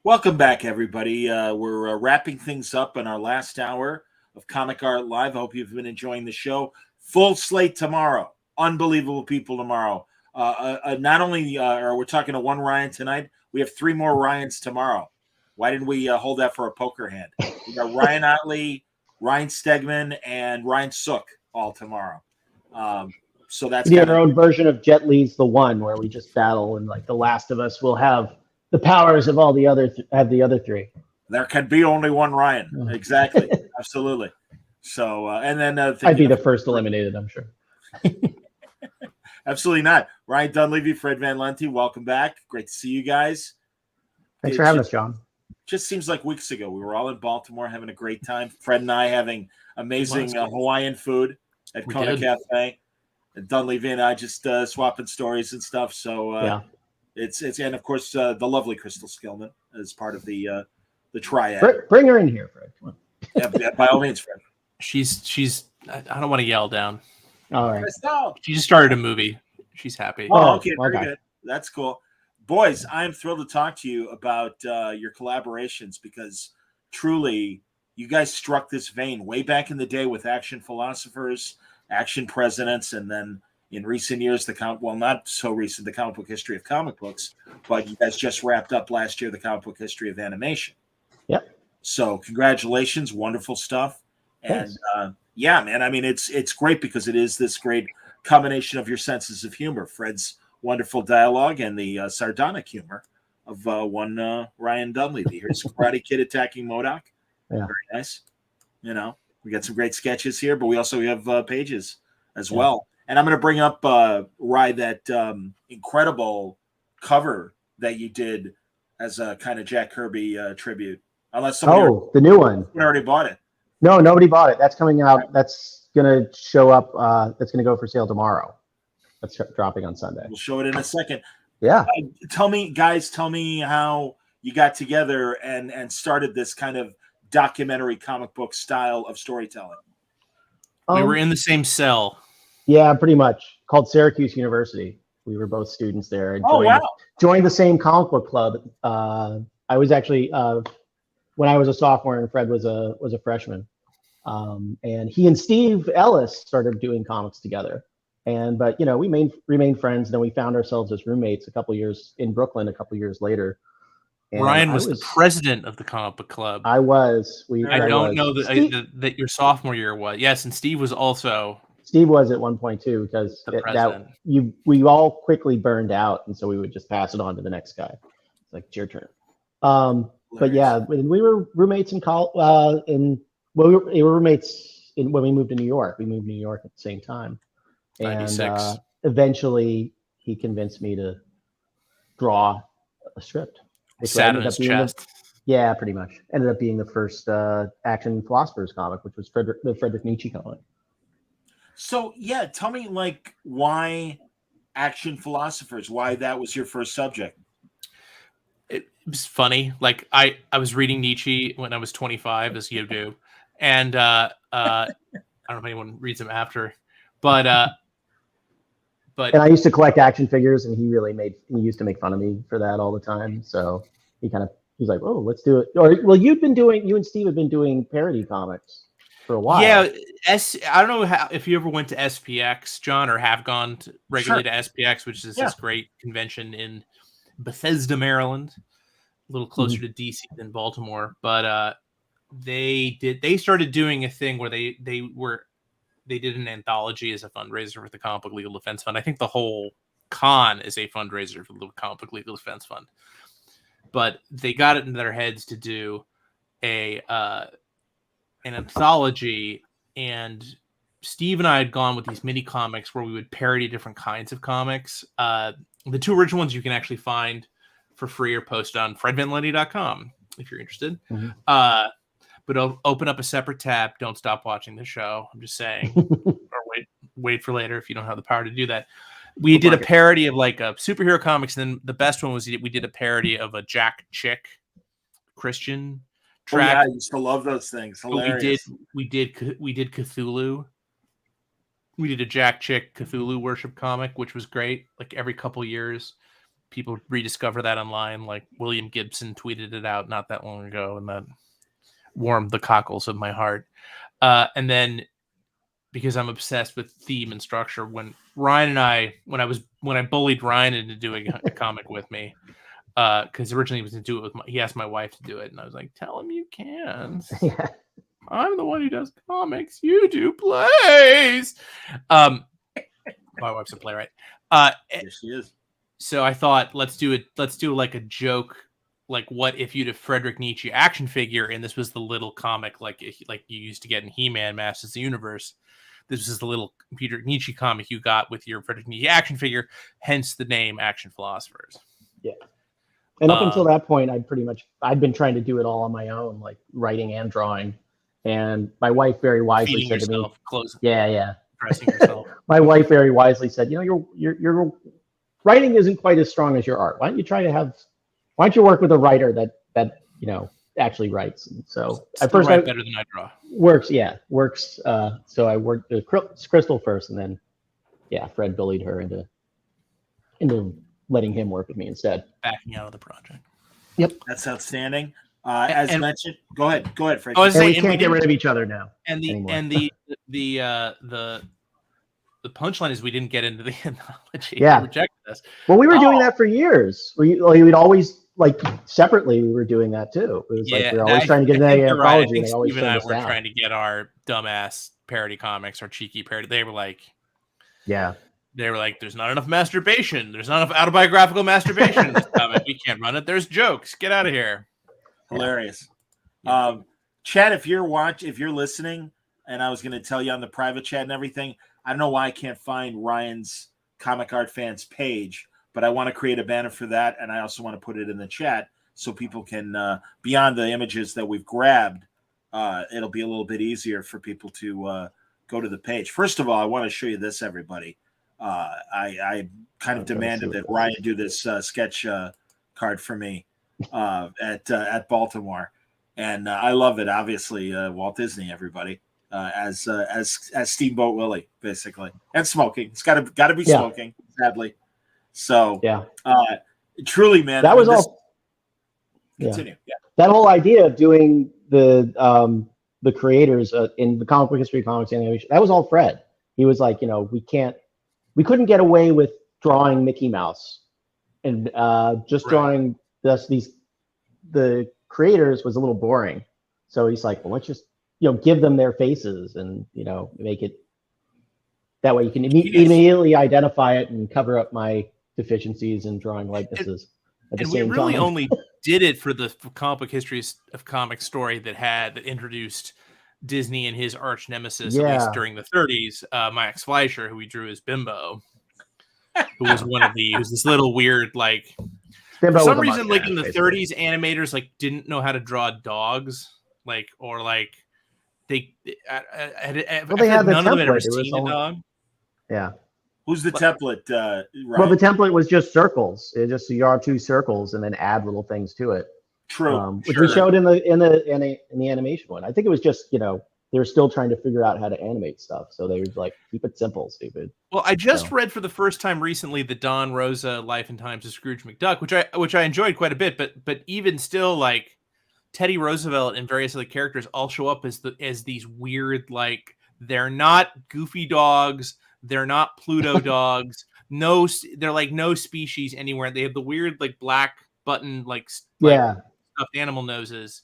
Welcome back, everybody. We're wrapping things up in our last hour of Comic Art Live. I hope you've been enjoying the show. Full slate tomorrow. Unbelievable people tomorrow. Not only are we talking to one Ryan tonight, we have three more Ryans tomorrow. Why didn't we hold that for a poker hand? We got Ryan Otley, Ryan Stegman, and Ryan Sook all tomorrow. So that's our own version of Jet Li's The One, where we just battle, and like The Last of Us will have the powers of all the other the other three. There can be only one Ryan. Exactly. Absolutely. So, and then I'd be the first eliminated, I'm sure. Absolutely not. Ryan Dunlavey, Fred Van Lente, welcome back. Great to see you guys. Thanks for having us, John. Just seems like weeks ago. We were all in Baltimore having a great time. Fred and I having amazing Hawaiian food at Kona Cafe. And Dunlavey and I just swapping stories and stuff. So, yeah. It's and of course the lovely Crystal Skillman as part of the triad. Bring her in here, Fred. Come on. Yeah, by all means, Fred. She's. I don't want to yell down. All right. She just started a movie. She's happy. Oh, okay, very good. That's cool, boys. I am thrilled to talk to you about your collaborations because truly, you guys struck this vein way back in the day with Action Philosophers, Action Presidents, and then. In recent years, not so recent, the comic book history of comic books, but you guys just wrapped up last year the comic book history of animation. Yep. So congratulations, wonderful stuff. Thanks. And yeah, man, I mean, it's great because it is this great combination of your senses of humor, Fred's wonderful dialogue and the sardonic humor of one Ryan Dunleavy. Here's Karate Kid attacking MODOK. Yeah. Very nice. You know, we got some great sketches here, but we also have pages as well. And I'm going to bring up, Rye, that incredible cover that you did as a kind of Jack Kirby tribute. Unless somebody the new one. Already bought it. No, nobody bought it. That's coming out. That's going to show up. That's going to go for sale tomorrow. That's dropping on Sunday. We'll show it in a second. Yeah. Tell me how you got together and started this kind of documentary comic book style of storytelling. We were in the same cell. Yeah, pretty much. Called Syracuse University. We were both students there. And joined the same comic book club. I was actually when I was a sophomore and Fred was a freshman. And he and Steve Ellis started doing comics together. But we remained friends, and then we found ourselves as roommates a couple years in Brooklyn a couple years later. And Ryan was the president of the comic book club. I was. I don't know that your sophomore year was. Yes, and Steve was also. Steve was at one point too, because we all quickly burned out, and so we would just pass it on to the next guy. It's like, it's your turn. But yeah, we were roommates in college. We were roommates when we moved to New York. We moved to New York at the same time, and eventually he convinced me to draw a script. Sat on his chest. Yeah, pretty much. Ended up being the first Action Philosophers comic, which was the Friedrich Nietzsche comic. So, yeah, tell me, why Action Philosophers? Why that was your first subject? It was funny. I was reading Nietzsche when I was 25, as you do. And I don't know if anyone reads him after. But and I used to collect action figures, and he used to make fun of me for that all the time. So he's like, oh, let's do it. You and Steve have been doing parody comics for a while. Yeah, I don't know if you ever went to SPX, John, or have gone regularly to SPX, which is this great convention in Bethesda, Maryland, a little closer to DC than Baltimore. But they started doing a thing where they did an anthology as a fundraiser for the Comic Book Legal Defense Fund. I think the whole con is a fundraiser for the Comic Book Legal Defense Fund. But they got it in their heads to do an anthology, and Steve and I had gone with these mini comics where we would parody different kinds of comics. The two original ones you can actually find for free or post on fredvanlente.com if you're interested. But I'll open up a separate tab. Don't stop watching the show. I'm just saying. Or wait for later if you don't have the power to do that. We did a parody of a superhero comics, and then the best one was we did a parody of a Jack Chick Christian track. Oh, yeah, I used to love those things. Hilarious. We did Cthulhu. We did a Jack Chick Cthulhu worship comic, which was great. Every couple years, people rediscover that online. Like William Gibson tweeted it out not that long ago, and that warmed the cockles of my heart. And then, because I'm obsessed with theme and structure, when Ryan and I bullied Ryan into doing a comic with me, because originally he was going to do it he asked my wife to do it, and I was like, tell him you can't. Yeah. I'm the one who does comics. You do plays. My wife's a playwright. Yes, she is. So I thought, let's do like a joke. Like, what if you'd a Friedrich Nietzsche action figure, and this was the little comic like you used to get in He-Man Masters of the Universe. This was the little Friedrich Nietzsche comic you got with your Friedrich Nietzsche action figure, hence the name Action Philosophers. Yeah. And up until that point, I'd been trying to do it all on my own, like writing and drawing. And my wife very wisely said to me, dressing yourself. My wife very wisely said, your writing isn't quite as strong as your art. Why don't you work with a writer that actually writes? And so I write better than I draw. Works. So I worked with Crystal first, and then Fred bullied her into letting him work with me instead. Backing out of the project. Yep. That's outstanding. As mentioned, go ahead, Fred. We can't get rid of each other now. And the punchline is we didn't get into the anthology. Yeah. They rejected us. Well, we were doing that for years. We'd always, like, separately, we were doing that too. It was like we were always trying to get into the anthology. Right. Steve and I were trying to get our dumbass parody comics, our cheeky parody. They were like, there's not enough masturbation. There's not enough autobiographical masturbation in this comic. We can't run it. There's jokes. Get out of here. Hilarious. Chad, if you're listening, and I was going to tell you on the private chat and everything, I don't know why I can't find Ryan's Comic Art Fans page, but I want to create a banner for that, and I also want to put it in the chat so people can, beyond the images that we've grabbed, it'll be a little bit easier for people to go to the page. First of all, I want to show you this, everybody. I kind of demanded that Ryan do this sketch card for me at Baltimore, and I love it. Obviously, Walt Disney, everybody, as Steamboat Willie, basically, and smoking. It's got to be smoking, sadly. So truly, man, that was all. Continue. Yeah. That whole idea of doing the creators in the comic book history, comics, animation, that was all Fred. He was like, we couldn't get away with drawing Mickey Mouse, and drawing the creators was a little boring. So he's like, well, let's just give them their faces and make it that way you can immediately identify it and cover up my deficiencies in drawing likenesses. At the same time. We really only did it for the comic book histories of comics story that introduced Disney and his arch nemesis, at least during the 30s, Max Fleischer, who we drew as Bimbo, who was who's this little weird, like, Bimbo for some reason, like in the 30s, animators like didn't know how to draw dogs, like, or like they had the none of them had ever seen a dog. Yeah. Who's the template? Well, the template was just circles. It just draw two circles and then add little things to it. True. Which we showed in the animation one. I think it was just they were still trying to figure out how to animate stuff, so they were like, keep it simple, stupid. Well, I just read for the first time recently the Don Rosa Life and Times of Scrooge McDuck, which I enjoyed quite a bit, but even still, like, Teddy Roosevelt and various other characters all show up as these weird, like, they're not Goofy dogs, they're not Pluto dogs, they're like no species anywhere. They have the weird, like, black button, like stuffed animal noses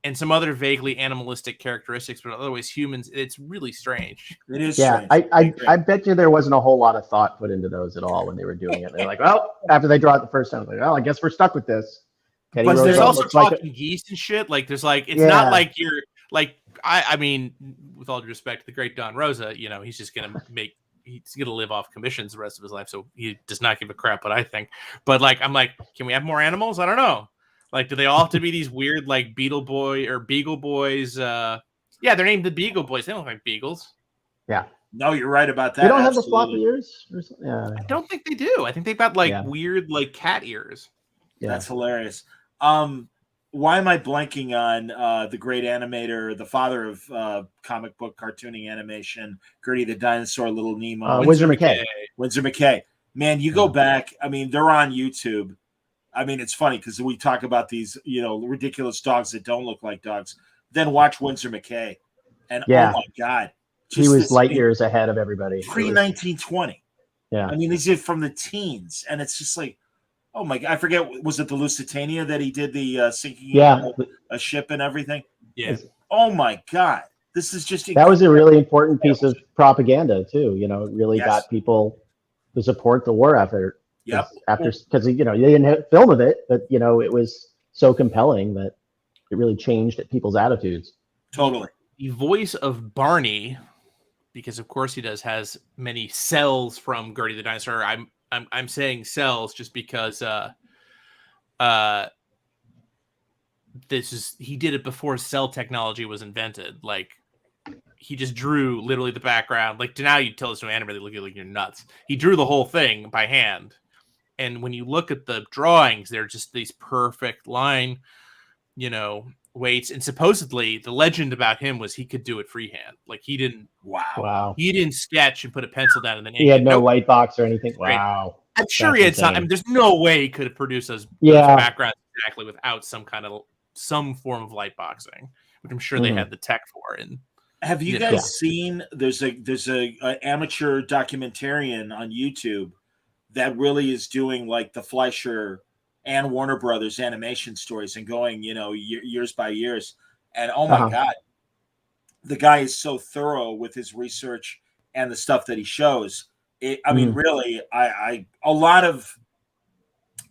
and some other vaguely animalistic characteristics, but otherwise humans. It's really strange. It is strange. I bet you there wasn't a whole lot of thought put into those at all when they were doing it. They're like, well, after they draw it the first time, like, well, I guess we're stuck with this. But there's also talking geese and shit. Like, there's like, it's not like you're like, I mean, with all due respect to the great Don Rosa, he's just gonna he's gonna live off commissions the rest of his life, so he does not give a crap what I think. But like, I'm like, can we have more animals? I don't know. Like, do they all have to be these weird, like, Beetle Boy or Beagle Boys? They're named the Beagle Boys. They don't look like beagles. Yeah. No, you're right about that. They don't have the floppy ears? Or something? Yeah. I don't think they do. I think they've got, like, weird, like, cat ears. Yeah. That's hilarious. Why am I blanking on the great animator, the father of comic book cartooning animation, Gertie the Dinosaur, Little Nemo? Winsor McCay. Winsor McCay. Man, you go back. I mean, they're on YouTube. I mean, it's funny because we talk about these, ridiculous dogs that don't look like dogs. Then watch Windsor McKay, and oh my God, he was light years ahead of everybody. Pre-1920. Yeah, I mean, these are from the teens, and it's just like, oh my God, I forget, was it the Lusitania that he did the sinking a ship and everything? Yeah. Oh my God, this is just that was a really important piece of propaganda too. It really got people to support the war effort. Yep. Because they didn't have film of it, but it was so compelling that it really changed people's attitudes. Totally. The voice of Barney, because of course he does, has many cells from Gertie the Dinosaur. I'm saying cells just because he did it before cell technology was invented. Like, he just drew literally the background. Like, now you tell us to an animator, they look at you like you're nuts. He drew the whole thing by hand. And when you look at the drawings, they're just these perfect line, weights. And supposedly the legend about him was he could do it freehand. Like, he didn't. Wow. He didn't sketch and put a pencil down and then he had no light box or anything. Wow. I'm sure he had some. I mean, there's no way he could have produced those backgrounds exactly without some form of light boxing, which I'm sure they had the tech for. And have you guys seen? There's a amateur documentarian on YouTube that really is doing like the Fleischer and Warner Brothers animation stories and going, years by years. And oh my God, the guy is so thorough with his research and the stuff that he shows. I mean, really, a lot of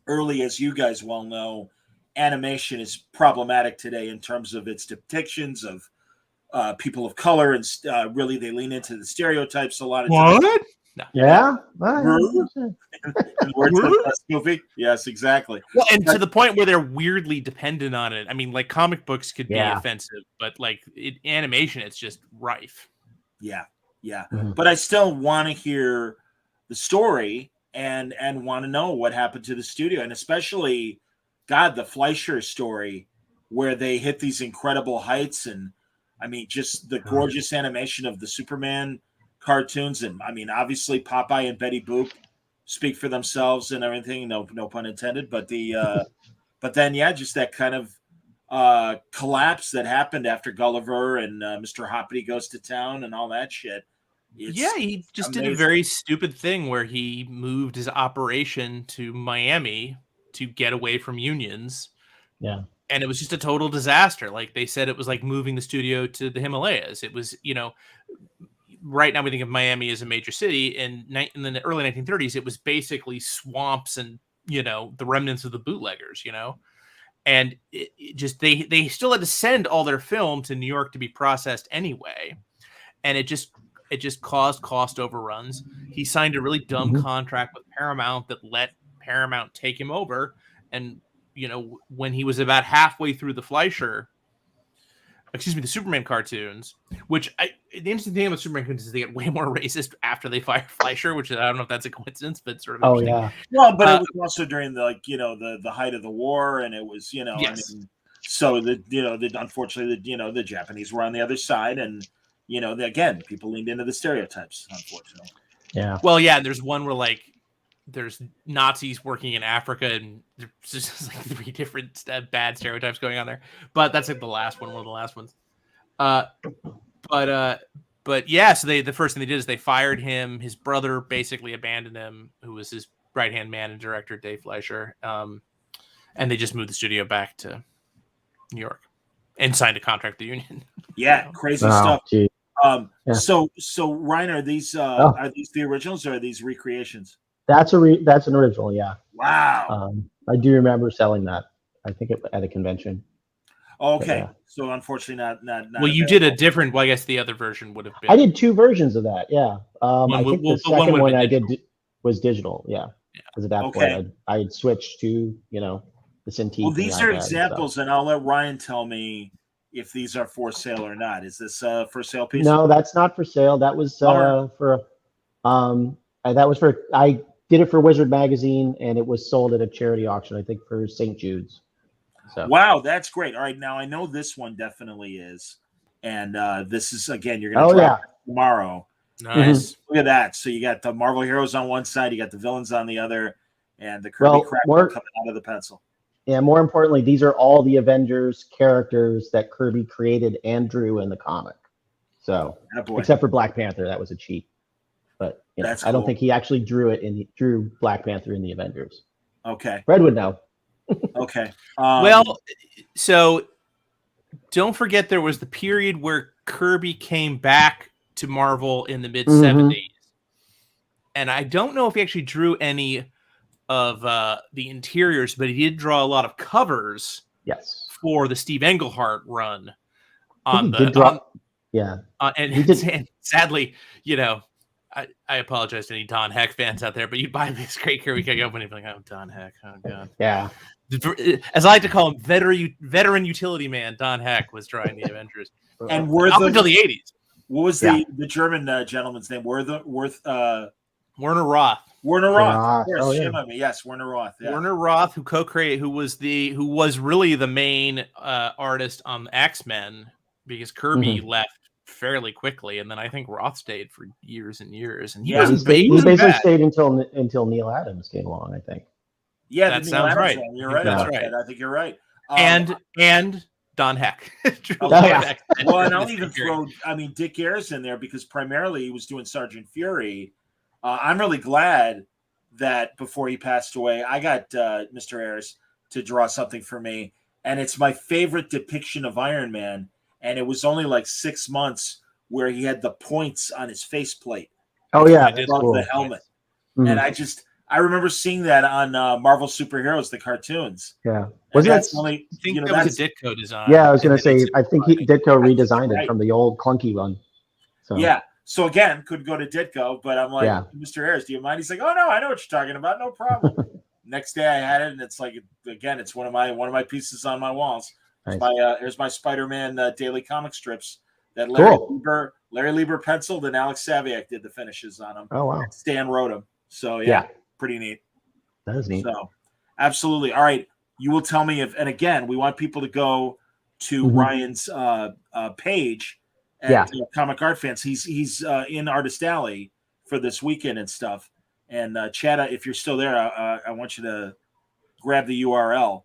early, as you guys well know, animation is problematic today in terms of its depictions of people of color, and really they lean into the stereotypes a lot of times. No. Yeah. Goofy. Yes, exactly. Well, and to the point where they're weirdly dependent on it. I mean, like, comic books could be offensive, but like animation, it's just rife. Yeah. But I still want to hear the story and want to know what happened to the studio, and especially, God, the Fleischer story where they hit these incredible heights, and I mean, just the gorgeous animation of the Superman cartoons, and I mean, obviously Popeye and Betty Boop speak for themselves and everything. No pun intended. But but then just that kind of collapse that happened after Gulliver and Mr. Hoppity Goes to Town and all that shit. He just did a very stupid thing where he moved his operation to Miami to get away from unions. Yeah. And it was just a total disaster. Like, they said it was like moving the studio to the Himalayas. It was, right now we think of Miami as a major city. In the early 1930s, it was basically swamps and, the remnants of the bootleggers, and it just, they still had to send all their film to New York to be processed anyway. And it just caused cost overruns. He signed a really dumb contract with Paramount that let Paramount take him over. And, when he was about halfway through the Superman cartoons, which the interesting thing about Superman cartoons is they get way more racist after they fire Fleischer, which I don't know if that's a coincidence, but it's sort of interesting. Yeah. Well, but it was also during the the height of the war, and it was I mean, so unfortunately the Japanese were on the other side, and again, people leaned into the stereotypes, unfortunately. Yeah. Well, yeah, there's one where like there's Nazis working in Africa, and there's just like 3 different bad stereotypes going on there. But that's like the last one of the last ones. But yeah, so the first thing they did is they fired him. His brother basically abandoned him, who was his right-hand man and director, Dave Fleischer. And they just moved the studio back to New York and signed a contract with the union. Yeah, crazy stuff. Geez. So Ryan, are these the originals or are these recreations? That's an original, yeah. Wow. I do remember selling that. I think at a convention. Okay, so unfortunately, not. Well, you did a different. Well, I guess the other version would have been. I did 2 versions of that. Yeah. I think the second one I did was digital. Yeah. Because at that point, I had switched to the Cintiq. Well, these are examples, and I'll let Ryan tell me if these are for sale or not. Is this a for sale piece? No, that's not for sale. That was I did it for Wizard Magazine, and it was sold at a charity auction, I think, for St. Jude's. So. Wow, that's great. All right, now I know this one definitely is, and this is again you're going to drop it tomorrow. Nice. Look at that. So you got the Marvel heroes on one side, you got the villains on the other, and the Kirby crap coming out of the pencil. Yeah, more importantly, these are all the Avengers characters that Kirby created and drew in the comic. So, except for Black Panther, that was a cheat. But I don't think he actually drew Black Panther in the Avengers. Okay. Fred would know. Okay. Well, so don't forget there was the period where Kirby came back to Marvel in the mid 70s. And I don't know if he actually drew any of the interiors, but he did draw a lot of covers. Yes. For the Steve Englehart run and sadly, I apologize to any Don Heck fans out there, but you'd buy this great Kirby kick open and you'd be like, oh, Don Heck, oh god. Yeah. As I like to call him, veteran utility man, Don Heck was drawing the Avengers. And up until the 80s. What was the German gentleman's name? Werner Roth. Werner Roth. Of course, oh, shame on me. Yes, Werner Roth. Yeah. Werner Roth, who co-created, who was really the main artist on X-Men, because Kirby left fairly quickly, and then I think Roth stayed for years and years. And he basically stayed until Neil Adams came along, I think. Yeah, that sounds right. You're right. That's right. I think you're right. And Don Heck. Well, and I'll even throw, Dick Ayers in there because primarily he was doing Sergeant Fury. I'm really glad that before he passed away, I got Mr. Ayers to draw something for me, and it's my favorite depiction of Iron Man. And it was only like 6 months where he had the points on his faceplate. Oh yeah, above the helmet. And I remember seeing that on Marvel Superheroes, the cartoons. Yeah, was that only? I think that was a Ditko design. Yeah, I was going to say, I think Ditko redesigned it from the old clunky one. So. Yeah. So again, could go to Ditko, but I'm like, Mr. Ayers, do you mind? He's like, oh no, I know what you're talking about, no problem. Next day I had it, and it's like, again, it's one of my pieces on my walls. Nice. Here's my Spider-Man daily comic strips that Larry Lieber penciled, and Alex Saviak did the finishes on them. Oh wow! Stan wrote them, so yeah, pretty neat. That is neat. So absolutely. All right, you will tell me if, and again, we want people to go to Ryan's page at Comic Art Fans. He's in Artist Alley for this weekend and stuff. And Chad, if you're still there, I want you to grab the URL.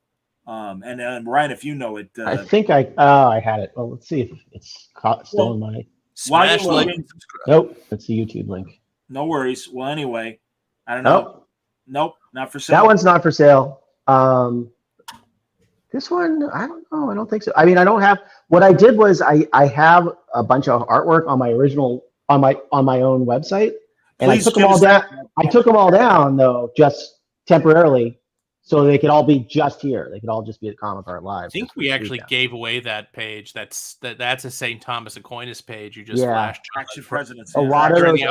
And Ryan, if you know it, I think I had it. Well, let's see if it's still in my. Smash link. Nope, that's the YouTube link. No worries. Well, anyway, I don't know. Nope, not for sale. That one's not for sale. This one, I don't know. I don't think so. I mean, I don't have. What I did was I have a bunch of artwork on my original on my own website, and I took them all down. I took them all down though, just temporarily. So they could all be just here. They could all just be at Comic Art Live. I think we actually gave away that page. That's a St. Thomas Aquinas page. You just flashed. Action Presidents. A lot of the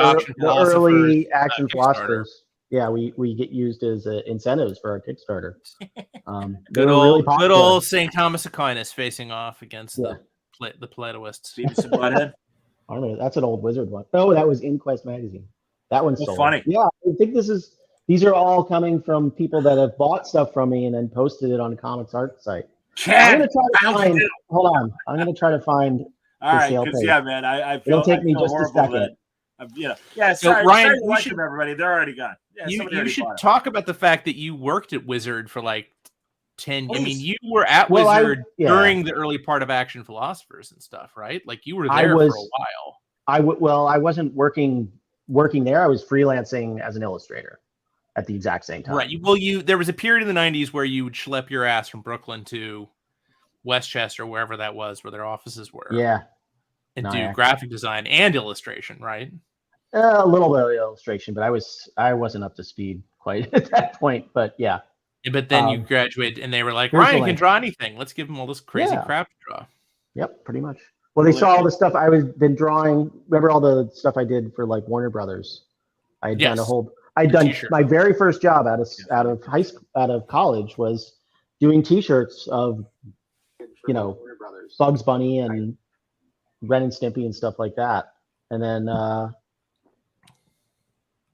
early Action Philosophers. Yeah, we get used as incentives for our Kickstarter. Good old St. Thomas Aquinas facing off against the Platoists. Beavis and Butthead. I don't know. That's an old Wizard one. Oh, that was InQuest magazine. That one's so funny. Yeah, I think these are all coming from people that have bought stuff from me and then posted it on the Comics Art site. I'm going to try to find. Hold on. I'm going to try to find. All right, because man, I feel. It'll take me just a second. Sorry, so Ryan, you should everybody. They're already gone. Yeah, you should talk about the fact that you worked at Wizard for like 10. I mean, you were at Wizard during the early part of Action Philosophers and stuff, right? Like you were there for a while. I wasn't working there. I was freelancing as an illustrator at the exact same time. Right. Well, there was a period in the 90s where you would schlep your ass from Brooklyn to Westchester, wherever that was, where their offices were. Yeah. And do graphic design and illustration, right? A little bit of illustration, but I wasn't up to speed quite at that point. But yeah. But then you graduated, and they were like, Ryan can draw anything. Let's give him all this crazy crap to draw. Yep, pretty much. Well, they saw all the stuff I was been drawing. Remember all the stuff I did for like Warner Brothers? I had done I'd done my very first job out of college was doing T-shirts of, Bugs Bunny and Ren and Stimpy and stuff like that, and then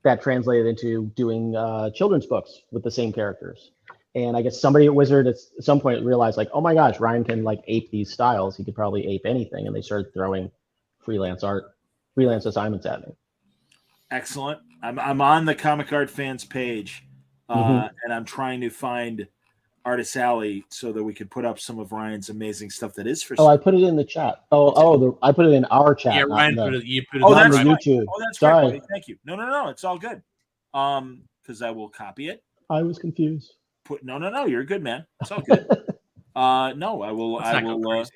that translated into doing children's books with the same characters. And I guess somebody at Wizard at some point realized, like, oh my gosh, Ryan can like ape these styles. He could probably ape anything, and they started throwing freelance assignments at me. Excellent. I'm on the Comic Art Fans page, and I'm trying to find Artist Alley so that we could put up some of Ryan's amazing stuff that is for sale. I put it in the chat. I put it in our chat. Yeah, Ryan not put in it. You put it Oh, on that's the right. YouTube. Oh, that's Sorry. right, buddy. Thank you. No, it's all good. Because I will copy it. I was confused. No, you're good, man. It's all good. No, I will. Let's not go crazy.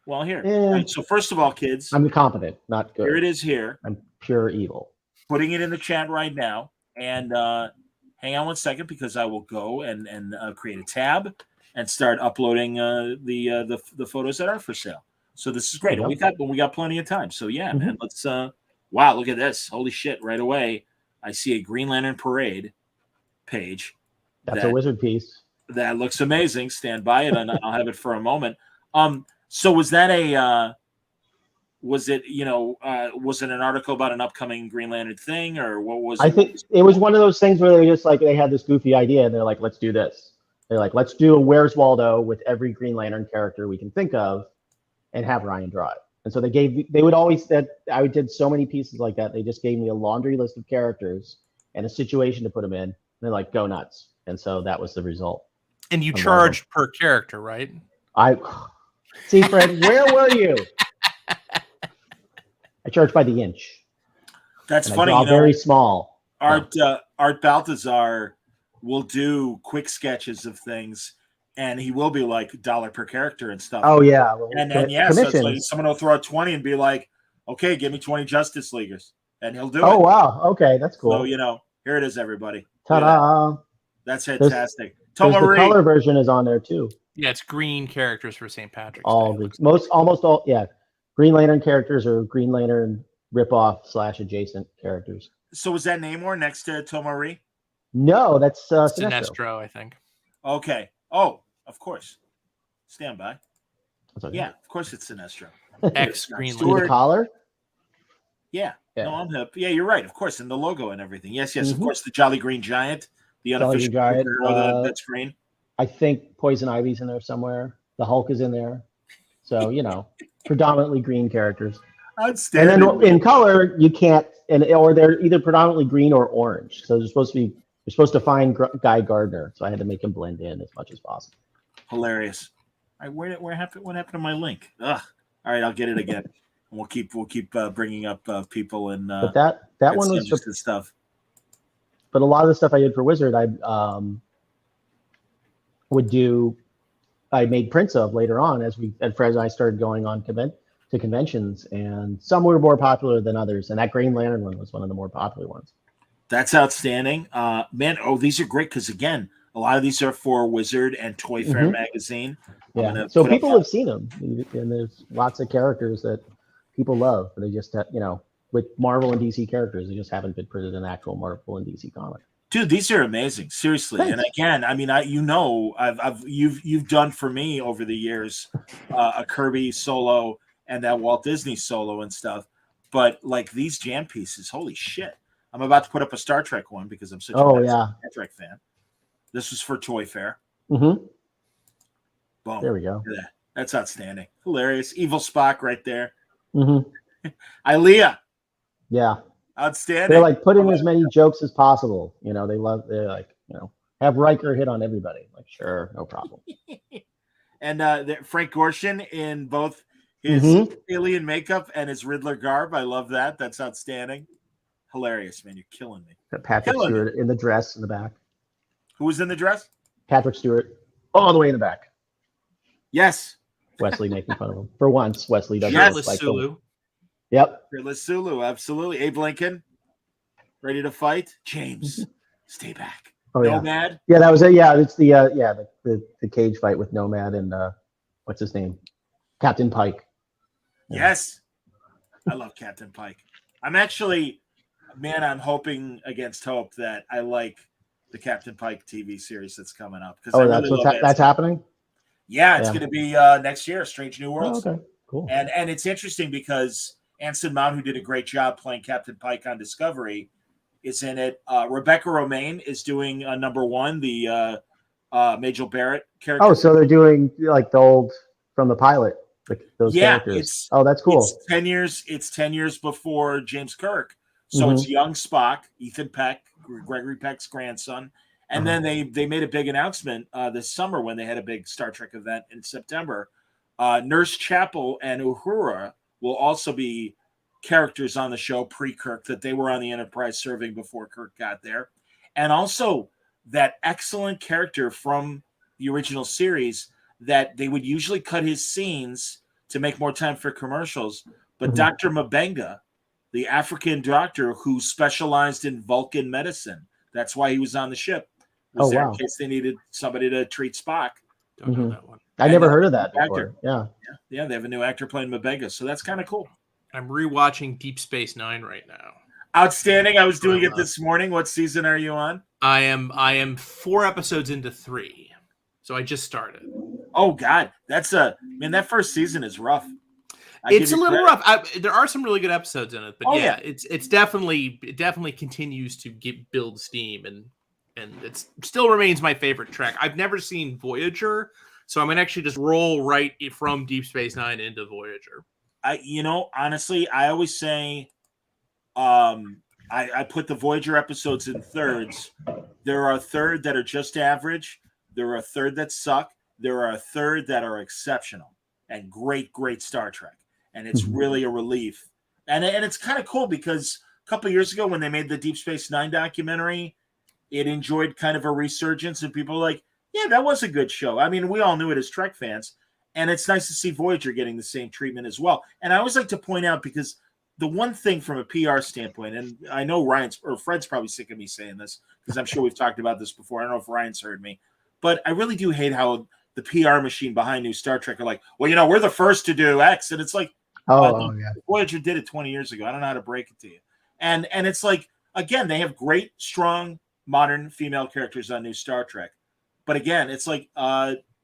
Well, here. Yeah. All right, so first of all, kids, I'm competent, not good. here it is. Here, I'm pure evil. putting it in the chat right now. And hang on one second, because I will go and create a tab and start uploading the photos that are for sale. So this is great. And we got plenty of time. So yeah, man, let's. Wow, look at this! Holy shit! Right away, I see a Green Lantern Parade page. That's a wizard piece. That looks amazing. Stand by it, and I'll have it for a moment. So was that a? Was it was it an article about an upcoming Green Lantern thing, or what was it? I think it was one of those things where they just they had this goofy idea and they're like, let's do this. They're like, let's do a Where's Waldo with every Green Lantern character we can think of and have Ryan draw it. And so they would always, that I did so many pieces like that. They just gave me a laundry list of characters and a situation to put them in. And they're like, go nuts. And so that was the result. And you charged per character, right? See, Fred, where were you? I charge by the inch. That's and funny. Very small. Art Baltazar will do quick sketches of things, and he will be like $1 per character and stuff. Oh yeah, well, and then so it's like someone will throw out 20 and be like, "Okay, give me 20 Justice Leaguers," and he'll do it. Oh wow, okay, that's cool. So here it is, everybody. Ta-da! That's fantastic. The color version is on there too. Yeah, it's green characters for St. Patrick's Day. Almost all. Yeah, Green Lantern characters or Green Lantern ripoff / adjacent characters. So was that Namor next to Tomari? No, that's Sinestro, I think. Okay. Oh, of course. Stand by. Okay. Yeah, of course it's Sinestro. X Green Lantern. The collar? Yeah. No, I'm hip. Yeah, you're right. Of course, and the logo and everything. Yes. Of course, the Jolly Green Giant, the unofficial superhero that's green. I think Poison Ivy's in there somewhere. The Hulk is in there. So, predominantly green characters. Outstanding. And then in color, you can't, or they're either predominantly green or orange. So you're supposed to find Guy Gardner. So I had to make him blend in as much as possible. Hilarious. All right, what happened to my link? Ugh. All right, I'll get it again. We'll keep bringing up people and. But that one was just stuff. But a lot of the stuff I did for Wizard, I made prints of later on as Fred and I started going on to conventions, and some were more popular than others, and that Green Lantern one was one of the more popular ones. That's outstanding, man. Oh, these are great because again, a lot of these are for Wizard and Toy Fair magazine. Yeah, so people have seen them, and there's lots of characters that people love, but they just with Marvel and DC characters, they just haven't been printed in actual Marvel and DC comic. Dude, these are amazing, seriously. Thanks. And again, I mean, you've done for me over the years a Kirby solo and that Walt Disney solo and stuff, but like these jam pieces, holy shit! I'm about to put up a Star Trek one because I'm such a Star Trek fan. This was for Toy Fair. Mm-hmm. Boom. There we go. That's outstanding, hilarious. Evil Spock right there. Mm-hmm. Ilea. Yeah. Outstanding. They're like putting as many jokes as possible. They're like, have Riker hit on everybody. Like, sure, no problem. And Frank Gorshin in both his alien makeup and his Riddler garb. I love that. That's outstanding. Hilarious, man. You're killing me. Patrick Stewart in the dress in the back. Who was in the dress? Patrick Stewart, all the way in the back. Yes. Wesley making fun of him. For once, Wesley doesn't look like Sulu. him. Yep. Fearless Sulu, absolutely. Abe Lincoln, ready to fight. James, stay back. Oh, Nomad. Yeah, that was it. Yeah, it's the cage fight with Nomad and what's his name? Captain Pike. Yes. I love Captain Pike. I'm hoping against hope that I like the Captain Pike TV series that's coming up. That's happening? Yeah, it's going to be next year, Strange New Worlds. Oh, okay, cool. And it's interesting because Anson Mount, who did a great job playing Captain Pike on Discovery, is in it. Rebecca Romaine is doing number one, the Majel Barrett character. Oh, so they're doing like the old from the pilot, those characters. That's cool. It's 10 years before James Kirk. So it's young Spock, Ethan Peck, Gregory Peck's grandson. And then they made a big announcement this summer when they had a big Star Trek event in September. Nurse Chapel and Uhura will also be characters on the show pre-Kirk, that they were on the Enterprise serving before Kirk got there. And also that excellent character from the original series that they would usually cut his scenes to make more time for commercials. But Dr. Mabenga, the African doctor who specialized in Vulcan medicine, that's why he was on the ship, was there in case they needed somebody to treat Spock. Don't know that one. I never heard of that before. Yeah, they have a new actor playing Mabenga, so that's kind of cool. I'm rewatching Deep Space Nine right now. Outstanding. I was doing it this morning. What season are you on? I am 4 episodes into 3, so I just started. Oh God, that first season is rough. It's a little rough. There are some really good episodes in it, but it definitely continues to build steam, and it still remains my favorite Trek. I've never seen Voyager, so I'm gonna actually just roll right from Deep Space Nine into Voyager. Honestly, I always say, I put the Voyager episodes in thirds. There are a third that are just average. There are a third that suck. There are a third that are exceptional and great Star Trek. And it's really a relief. And it's kind of cool because a couple of years ago when they made the Deep Space Nine documentary, it enjoyed kind of a resurgence, and people were like, yeah, that was a good show. I mean, we all knew it as Trek fans. And it's nice to see Voyager getting the same treatment as well. And I always like to point out, because the one thing from a PR standpoint, and I know Fred's probably sick of me saying this, because I'm sure we've talked about this before. I don't know if Ryan's heard me, but I really do hate how the PR machine behind new Star Trek are like, well, we're the first to do X. And it's like, Voyager did it 20 years ago. I don't know how to break it to you. And it's like, again, they have great, strong, modern female characters on new Star Trek. But again, it's like,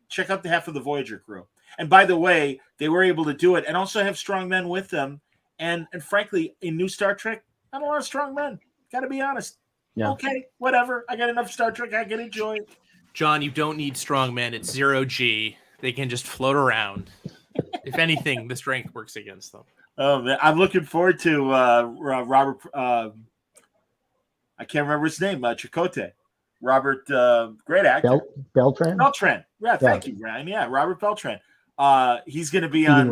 check out the half of the Voyager crew. And by the way, they were able to do it and also have strong men with them. And frankly, in new Star Trek, not a lot of strong men. Got to be honest. Yeah. Okay, whatever. I got enough Star Trek I can enjoy. John, you don't need strong men. It's 0G. They can just float around. If anything, the strength works against them. Oh, man. I'm looking forward to Robert. I can't remember his name. Chakotay. Robert, great actor. Beltran? Beltran. Yeah, thank you, Ryan. Yeah, Robert Beltran. He's going to be on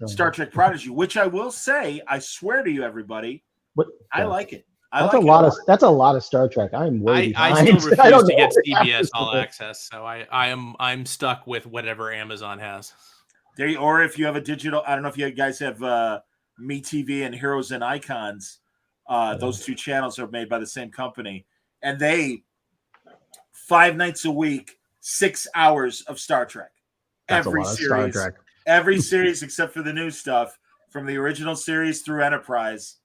Star Trek Prodigy, which I will say, I swear to you, everybody, I like it. That's a lot of Star Trek. I'm way behind. I still refuse to get CBS All Access, so I'm stuck with whatever Amazon has. Or if you have a digital, I don't know if you guys have MeTV and Heroes and Icons. Those two channels are made by the same company, and they 5 nights a week, 6 hours of Star Trek. That's every series, Star Trek. Every series except for the new stuff from the original series through Enterprise.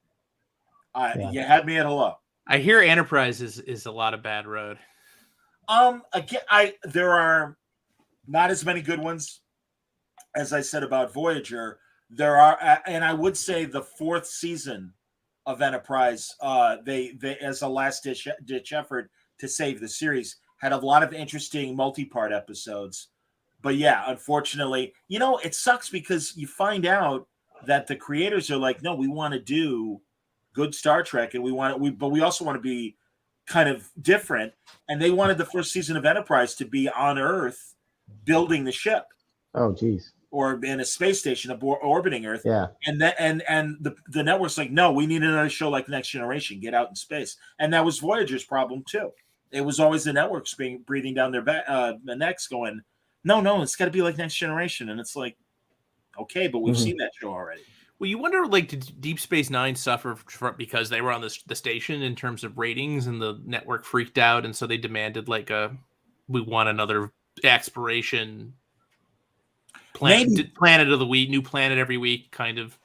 You had me at hello. I hear Enterprise is a lot of bad road. Again, there are not as many good ones as I said about Voyager. There are, and I would say the 4th season of Enterprise, they as a last ditch effort to save the series, had a lot of interesting multi-part episodes. But yeah, unfortunately, it sucks because you find out that the creators are like, no, we want to do good Star Trek, and but we also want to be kind of different. And they wanted the first season of Enterprise to be on Earth, building the ship. Oh, geez. Or in a space station orbiting Earth. Yeah. And the network's like, no, we need another show like Next Generation. Get out in space. And that was Voyager's problem too. It was always the networks breathing down their necks, going, no, it's got to be like Next Generation. And it's like, okay, but we've seen that show already. Well, you wonder, did Deep Space Nine suffer because they were on the station in terms of ratings, and the network freaked out, and so they demanded we want another exploration planet of the week, new planet every week kind of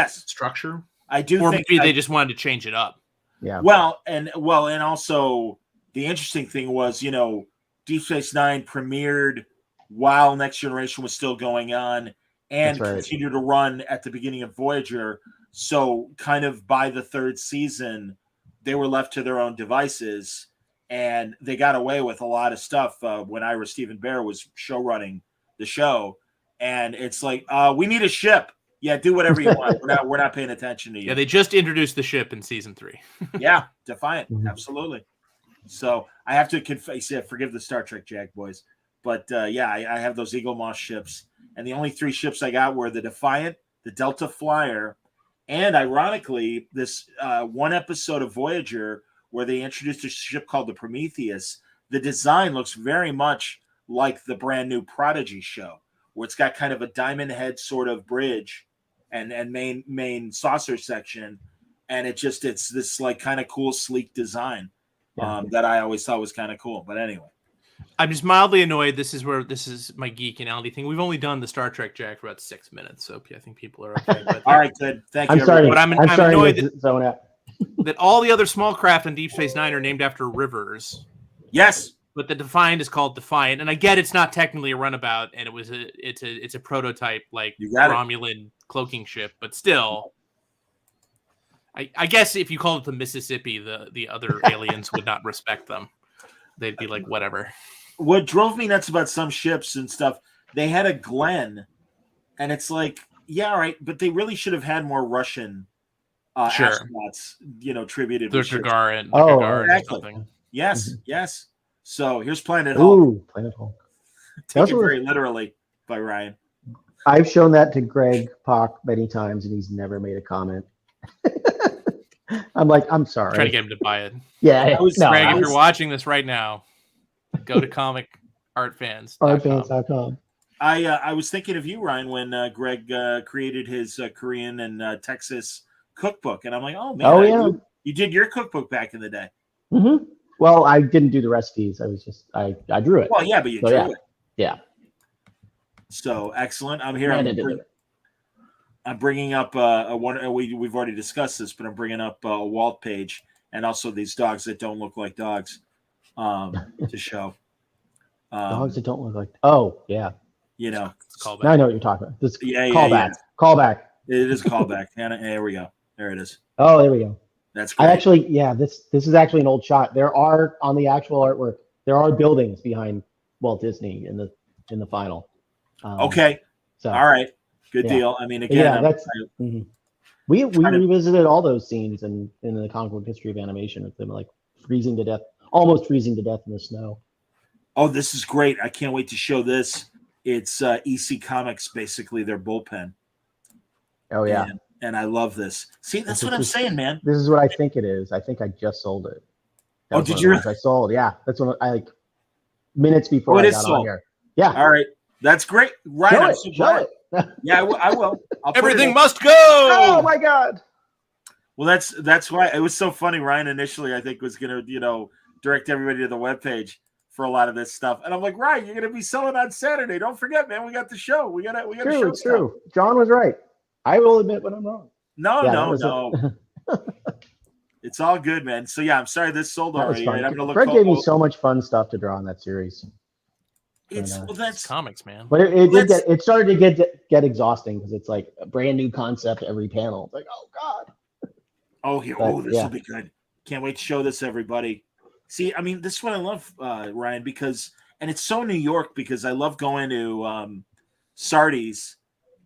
structure. I do, or maybe they just wanted to change it up. Yeah. Well, and also the interesting thing was, Deep Space Nine premiered while Next Generation was still going on, and continued to run at the beginning of Voyager. So kind of by the 3rd season, they were left to their own devices, and they got away with a lot of stuff when Ira Stephen Bear was show running the show. And it's like, we need a ship. Yeah, do whatever you want. We're not paying attention to you. Yeah, they just introduced the ship in season 3. Yeah, Defiant, absolutely. So I have to confess, forgive the Star Trek Jack boys, but yeah, I have those Eagle Moss ships, and the only 3 ships I got were the Defiant, the Delta Flyer, and ironically, this one episode of Voyager where they introduced a ship called the Prometheus. The design looks very much like the brand new Prodigy show, where it's got kind of a diamond head sort of bridge and main saucer section, and it's this like kind of cool sleek design that I always thought was kind of cool. But anyway, I'm just mildly annoyed. This is my geekinality thing. We've only done the Star Trek Jack for about 6 minutes, so I think people are okay. But, all right, good. Thank you. I'm sorry. But I'm annoyed that all the other small craft in Deep Space Nine are named after rivers. Yes. But the Defiant is called Defiant, and I get it's not technically a runabout, and it's a prototype like Romulan cloaking ship, but still, I guess if you called it the Mississippi, the other aliens would not respect them. They'd be like, whatever. What drove me nuts about some ships and stuff, they had a Glenn, and it's like, yeah, all right, but they really should have had more Russian astronauts, tributed with ships. Exactly. Yes, yes. So here's Planet Hulk. Ooh, Planet Hulk. Taken very literally by Ryan. I've shown that to Greg Pak many times, and he's never made a comment. I'm like, I'm sorry. Trying to get him to buy it. Yeah. Greg, if you're watching this right now, go to comicartfans.com. I was thinking of you, Ryan, when Greg created his Korean and Texas cookbook, and I'm like, oh man, you did your cookbook back in the day. Mm-hmm. Well, I didn't do the recipes. I was just I drew it. Well, yeah, but you drew it. Yeah. So excellent. I'm here. I'm bringing up one. We've already discussed this, but I'm bringing up a Walt page and also these dogs that don't look like dogs to show. Dogs that don't look like. Oh yeah. Now I know what you're talking about. This callback. Yeah. Callback. It is a callback. And there we go. There it is. Oh, there we go. That's great. This is actually an old shot. There are on the actual artwork. There are buildings behind Walt Disney in the final. Okay. So all right. Good deal. I mean, again, we revisited all those scenes in the comic book history of animation with them like almost freezing to death in the snow. Oh, this is great. I can't wait to show this. It's EC Comics, basically their bullpen. Oh yeah. And I love this. See, that's what I'm saying, man. This is what I think it is. I think I just sold it. Did you? I sold. Yeah, that's what I like. Minutes before I got on here. Yeah. All right, that's great. Right. Show it. Yeah, I will. Everything must go. Oh my God. Well, that's why it was so funny. Ryan initially, I think, was gonna direct everybody to the webpage for a lot of this stuff, and I'm like, Ryan, you're gonna be selling on Saturday. Don't forget, man. We got the show. We got show. True. John was right. I will admit when I'm wrong. No. It's all good, man. So yeah, I'm sorry this sold already. Right? I'm gonna look. Fred gave me so much fun stuff to draw in that series. That's comics, man. But it started to get exhausting because it's like a brand new concept every panel. It's like, oh God. This will be good. Can't wait to show this everybody. See, I mean, this is what I love, Ryan, because it's so New York because I love going to Sardi's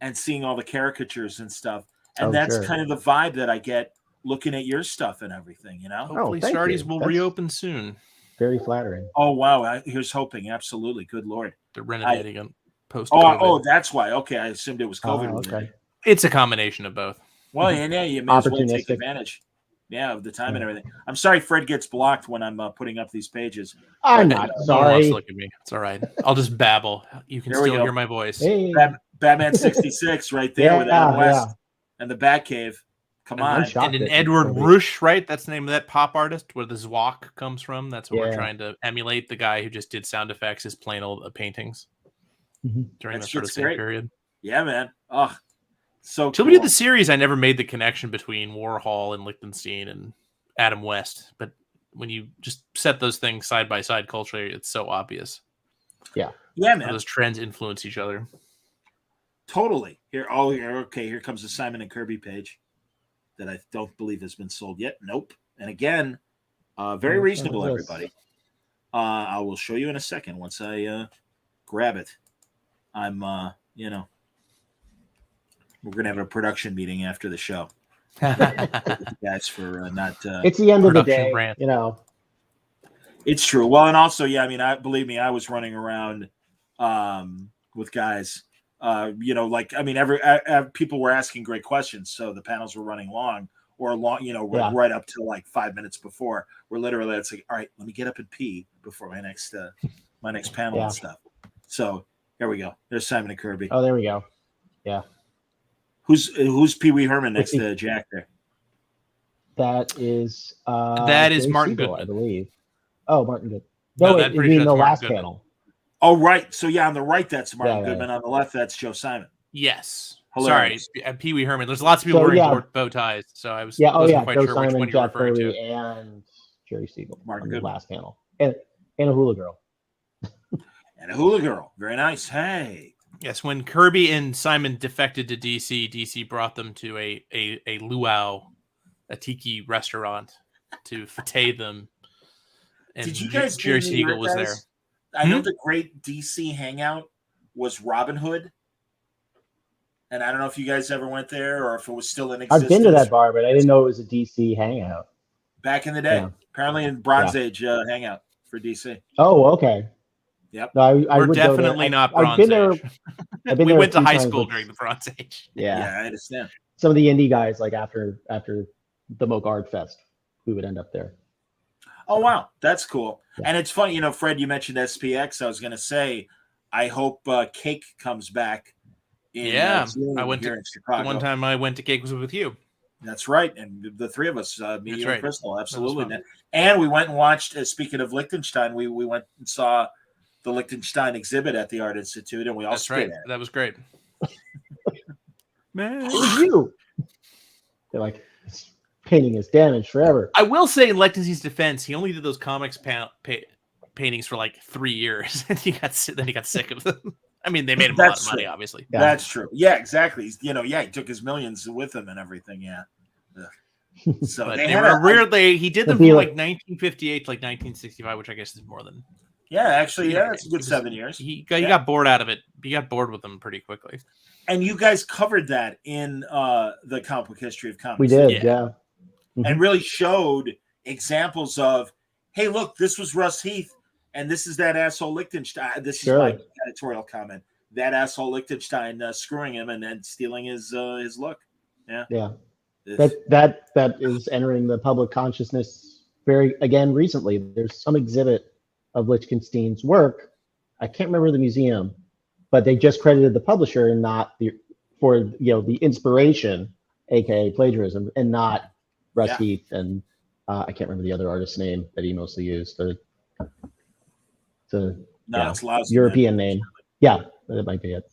and seeing all the caricatures and stuff. And that's kind of the vibe that I get looking at your stuff and everything, Hopefully Sardi's will reopen soon. Very flattering. Oh, wow. Here's hoping. Absolutely. Good Lord. They're renovating them post-COVID. Oh, that's why. Okay. I assumed it was COVID. Okay. It's a combination of both. Well, yeah, you may as well take advantage. Yeah, of the time and everything. I'm sorry Fred gets blocked when I'm putting up these pages. I'm not sorry. Look at me. It's all right. I'll just babble. You can still hear my voice. Hey. Batman 66 right there with Adam West and the Batcave. Come on. And an Edward Rush, right? That's the name of that pop artist where the Zwok comes from. That's what we're trying to emulate. The guy who just did sound effects, his plain old paintings during the sort of same period. Yeah, man. Oh, so till we did the series, I never made the connection between Warhol and Lichtenstein and Adam West. But when you just set those things side by side culturally, it's so obvious. Yeah, man. Those trends influence each other. Totally. Here comes the Simon and Kirby page that I don't believe has been sold yet. Nope. And again, very reasonable, everybody. I will show you in a second once I grab it. I'm, We're going to have a production meeting after the show. Guys, for not. It's the end of the production day, brand. you know. It's true. Well, and also, yeah, I mean, believe me, I was running around with guys. Like, I mean, people were asking great questions, so the panels were running long or long, right up to like 5 minutes before. We're literally, it's like, all right, let me get up and pee before my next panel and stuff. So here we go. There's Simon and Kirby. Oh, there we go. Yeah. Who's Pee Wee Herman next to Jack there? That is Martin Siegel, Goodman, I believe. Oh, Martin Goodman. No, you mean the last Goodman. panel. Oh, right. So yeah, on the right that's Martin Goodman. On the left that's Joe Simon. Yes. Hilarious. Sorry, Pee Wee Herman. There's lots of people wearing bow ties, so I wasn't quite Joe sure Simon, which one you were Jack referring Kirby, to. and Jerry Siegel. Martin on the Goodman. last panel, and a hula girl. And a hula girl. Very nice. Hey. Yes, when Kirby and Simon defected to DC brought them to a luau, a tiki restaurant, to fete them. And did you guys? Jerry Siegel was there. I know the great DC hangout was Robin Hood, and I don't know if you guys ever went there or if it was still in existence. I've been to that bar, but I didn't know it was a DC hangout. Back in the day, apparently in Bronze Age hangout for DC. Oh, okay. Yep. No, We're definitely not Bronze Age. We went to high school during the Bronze Age. Yeah, I understand. Some of the indie guys, like after the Mogard Fest, we would end up there. Oh, wow. That's cool. Yeah. And it's funny, Fred, you mentioned SPX. I was going to say, I hope Cake comes back. I went here in Chicago. The one time I went to Cake was with you. That's right. And the three of us, me, you, and Crystal, absolutely. And we went and watched, speaking of Liechtenstein, we went and saw the Liechtenstein exhibit at the Art Institute, and we all spit at it. That was great. Man, it was you. They're like, this painting is damaged forever. I will say, in Liechtenstein's defense, he only did those comics paintings for like 3 years, and he got sick of them. I mean, they made him a lot of money, obviously. Yeah. That's true. Yeah, exactly. He took his millions with him and everything. Yeah. So but they were weirdly. He did them from like 1958 to like 1965, which I guess is more than. Yeah, actually, it's a good 7 years. He got bored out of it. He got bored with them pretty quickly. And you guys covered that in the comic book history of comics. We did, yeah. And really showed examples of, hey, look, this was Russ Heath, and this is that asshole Liechtenstein. This is my editorial comment. That asshole Liechtenstein screwing him and then stealing his look. Yeah. Yeah. That is entering the public consciousness recently. There's some exhibit of Liechtenstein's work. I can't remember the museum, but they just credited the publisher and not the inspiration, aka plagiarism, and not Russ Heath and I can't remember the other artist's name that he mostly used. It's European name. Yeah, that might be it.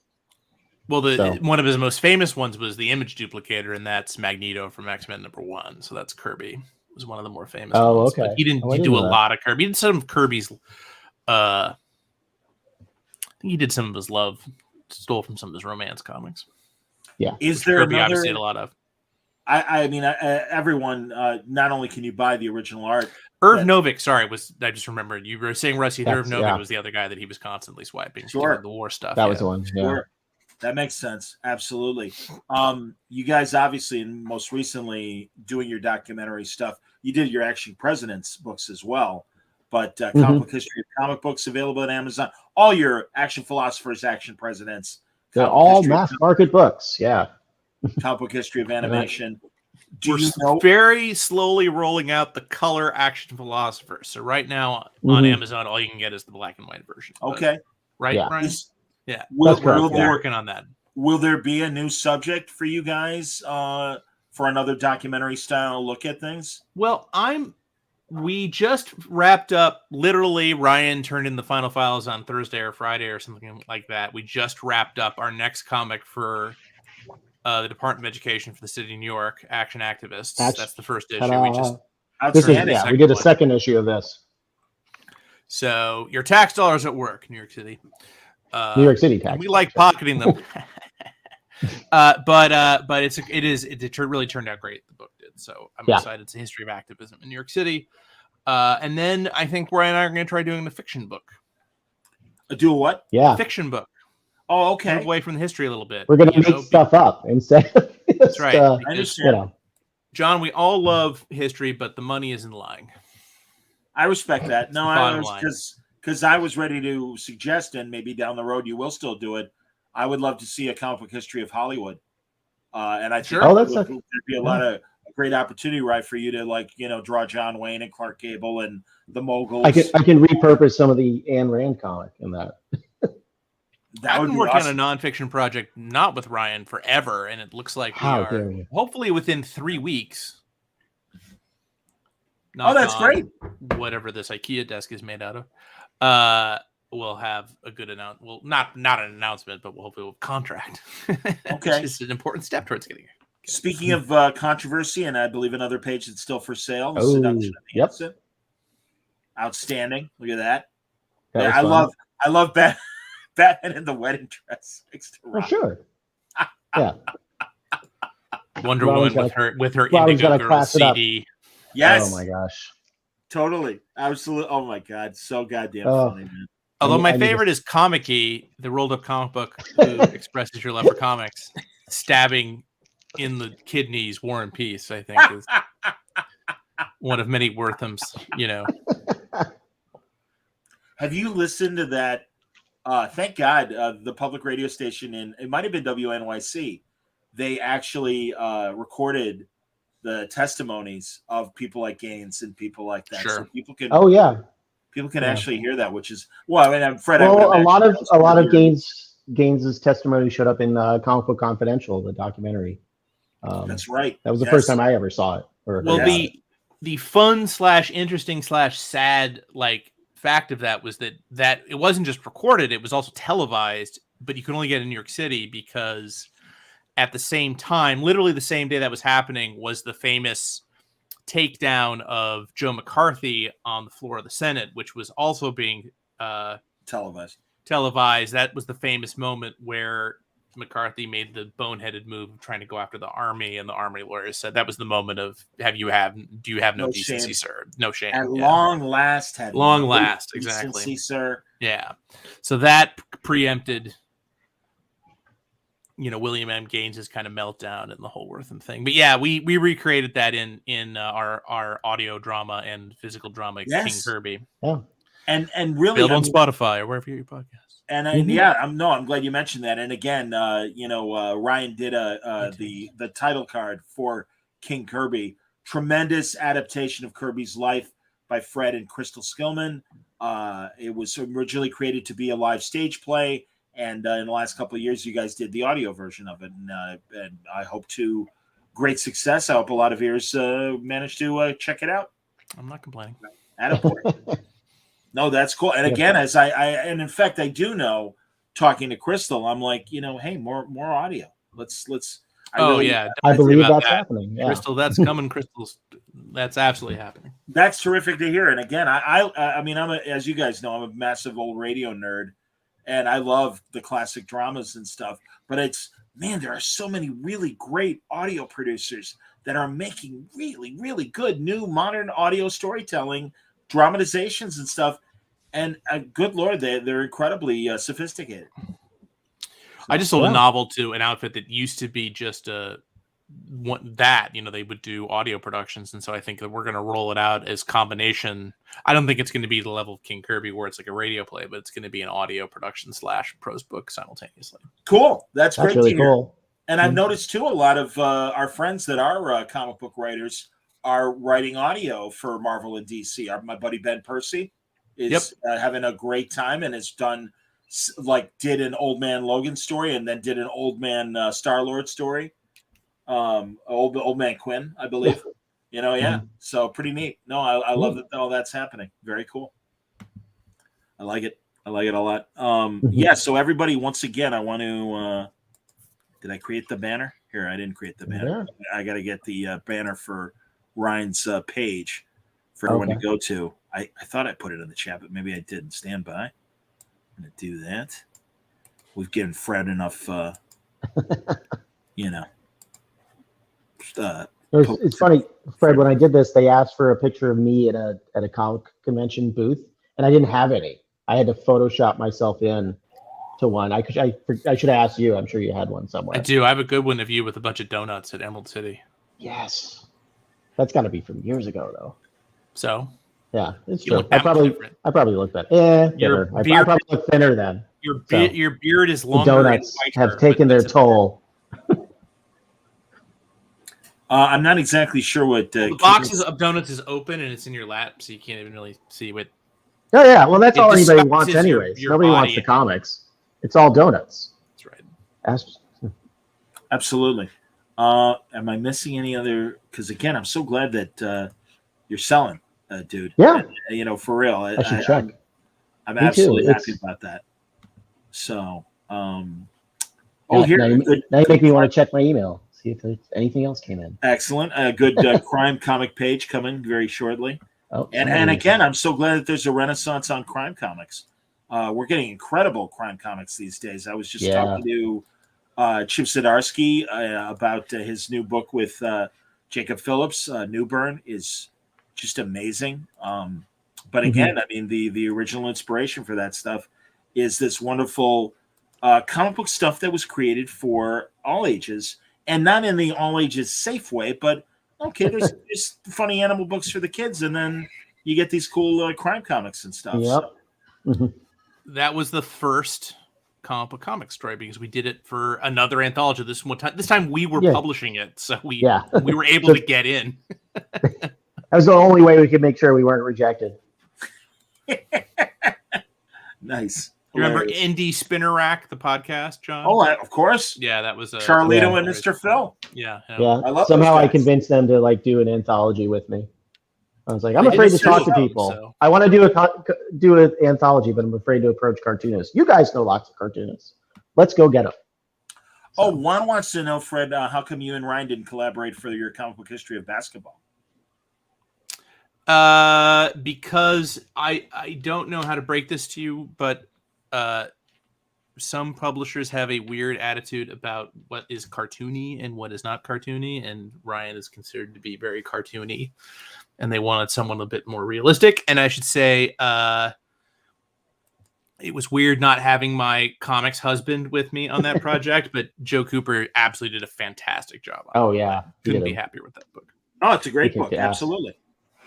Well, one of his most famous ones was the image duplicator, and that's Magneto from X-Men #1. So that's Kirby. Was one of the more famous ones. Okay. But he didn't do a lot of Kirby. He did some of Kirby's. I think he did some of his love, stole from some of his romance comics. Yeah. Is there Kirby another? Obviously did a lot of. I mean, everyone. Not only can you buy the original art. Irv Novick, I just remembered. You were saying Rusty. Irv Novick was the other guy that he was constantly swiping. Sure. The war stuff. That was the one. Yeah. Sure. That makes sense. Absolutely. You guys obviously, and most recently, doing your documentary stuff, you did your Action Presidents books as well. But Comic Book History of Comic Books available at Amazon. All your Action Philosophers, Action Presidents. They're all mass market books. Yeah. Comic Book History of Animation. We're very slowly rolling out the color Action Philosophers. So right now on Amazon, all you can get is the black and white version. Okay. Right, yeah. Ryan? Yeah, we're working on that. Will there be a new subject for you guys for another documentary style look at things? Well, we just wrapped up. Literally, Ryan turned in the final files on Thursday or Friday or something like that. We just wrapped up our next comic for the Department of Education for the City of New York, Action Activists. That's the first issue. We did a second issue of this. So your tax dollars at work, New York City. New York City tax. We like pocketing them. But it really turned out great. The book did. So I'm excited. It's a history of activism in New York City. And then I think Brian and I are going to try doing the fiction book. Do a what? Yeah. Fiction book. Oh, okay. Move away from the history a little bit. We're going to make stuff up instead of just, that's right. I understand. John, we all love history, but the money isn't lying. I respect that. No, I was because I was ready to suggest, and maybe down the road you will still do it. I would love to see a comic book history of Hollywood, and I think there'd be a lot of great opportunity, right, for you to draw John Wayne and Clark Gable and the Moguls. I can repurpose some of the Ayn Rand comic in that. I've been working on a nonfiction project, not with Ryan, forever, and it looks like we are hopefully within 3 weeks. That's great. Whatever this IKEA desk is made out of, we'll have a good announcement. Well, not an announcement, but hopefully we'll contract. Okay, it's an important step towards getting here. Okay. Speaking of controversy, and I believe another page that's still for sale. The Seduction of the Innocent. Outstanding. Look at that. I love Batman in the wedding dress. Sure. Yeah. Wonder Woman with her Indigo Girl CD. Yes. Oh my gosh. Totally. Absolutely. Oh my God. So goddamn funny, man. Although my favorite is Comic-Y, the rolled up comic book who expresses your love for comics, stabbing in the kidneys, War and Peace, I think is one of many Worthams, Have you listened to that? Thank God, the public radio station it might have been WNYC. They actually recorded the testimonies of people like Gaines and people like that. Sure. So people can. Oh yeah. People can actually hear that, which is Fred. Well, a lot of Gaines's testimony showed up in Comic Book Confidential, the documentary. That's right. That was the first time I ever saw it. The fun / interesting / sad fact of that was that it wasn't just recorded; it was also televised. But you could only get in New York City because at the same time, literally the same day that was happening, was the famous takedown of Joe McCarthy on the floor of the Senate, which was also being televised. That was the famous moment where McCarthy made the boneheaded move of trying to go after the army, and the army lawyers said that was the moment of do you have no decency, sir? No shame. At long last, exactly, decency, sir. Yeah. So that preempted William M. Gaines's kind of meltdown and the whole Wortham thing. But yeah, we recreated that in our audio drama and physical drama, King Kirby. Yeah. And really build on Spotify or wherever you hear your podcast. And I'm glad you mentioned that. And again, Ryan did the title card for King Kirby. Tremendous adaptation of Kirby's life by Fred and Crystal Skillman. It was originally created to be a live stage play. And in the last couple of years, you guys did the audio version of it, and I hope to great success. I hope a lot of ears manage to check it out. I'm not complaining. Attaboy. No, that's cool. And again, as and in fact, I do know, talking to Crystal, I'm like, hey, more audio. Let's. I believe that's happening. Yeah. Crystal, that's coming. Crystal's, that's absolutely happening. That's terrific to hear. And again, I mean, as you guys know, I'm a massive old radio nerd. And I love the classic dramas and stuff, but there are so many really great audio producers that are making really, really good new modern audio storytelling, dramatizations and stuff. And good Lord, they're incredibly sophisticated. I just sold a novel to an outfit that used to be just they would do audio productions, and so I think that we're going to roll it out as combination. I don't think it's going to be the level of King Kirby where it's like a radio play, but it's going to be an audio production / prose book simultaneously. Cool. That's great really to hear. Cool. And I've noticed too, a lot of our friends that are comic book writers are writing audio for Marvel and DC. My buddy Ben Percy is having a great time and has done did an Old Man Logan story and then did an Old Man Star-Lord story. Old Man Quinn, I believe. So pretty neat. No, I love that all that's happening. Very cool. I like it a lot. So everybody, once again, I want to did I create the banner? Here, I didn't create the banner. I got to get the banner for Ryan's page for everyone to go to. I thought I put it in the chat, but maybe I didn't. Stand by. I'm gonna do that. We've given Fred enough it's funny, Fred, when I did this, they asked for a picture of me at a comic convention booth, and I didn't have any. I had to Photoshop myself in to one. I should have asked you. I'm sure you had one somewhere. I do. I have a good one of you with a bunch of donuts at Emerald City. Yes, that's got to be from years ago, though. So yeah, it's you true. look I different. probably look better. Thinner. Your I beard- probably look thinner then. Your beard is The longer. donuts and whiter, have taken their toll. I'm not exactly sure what the boxes of donuts is open and it's in your lap, so you can't even really see what. Oh yeah, well that's It all anybody disguises wants, anyways. your Nobody wants body. the comics. It's all donuts. That's right. Absolutely. Am I missing any other? Because again, I'm so glad that you're selling, dude. Yeah. And, for real. I should check. I'm absolutely happy about that. So, here. Now you make me want to check my email, see if there's anything else came in. Excellent. A good crime comic page coming very shortly. Oh, and again, I'm so glad that there's a renaissance on crime comics. We're getting incredible crime comics these days. I was just talking to Chip Zdarsky about his new book with Jacob Phillips. Newburn is just amazing. But again, I mean, the original inspiration for that stuff is this wonderful comic book stuff that was created for all ages, and not in the all ages safe way, but okay, there's funny animal books for the kids, and then you get these cool crime comics and stuff. Yep. So. That was the first comic book comic story because we did it for another anthology. This time we were publishing it, so we were able to get in. That was the only way we could make sure we weren't rejected. Nice. You remember Indie Spinner Rack, the podcast, John? Oh, of course. Yeah, that was Charlito and Mr. Phil. Yeah. Somehow I convinced them to do an anthology with me. I was like, I'm afraid to talk to people. So. I want to do an anthology, but I'm afraid to approach cartoonists. You guys know lots of cartoonists. Let's go get them. So. Juan wants to know, Fred, how come you and Ryan didn't collaborate for your comic book history of basketball? Because I don't know how to break this to you, but some publishers have a weird attitude about what is cartoony and what is not cartoony, and Ryan is considered to be very cartoony, and they wanted someone a bit more realistic. And I should say, it was weird not having my comics husband with me on that project, but Joe Cooper absolutely did a fantastic job on it. Oh yeah, couldn't be happier with that book. Oh, it's a great book. Absolutely.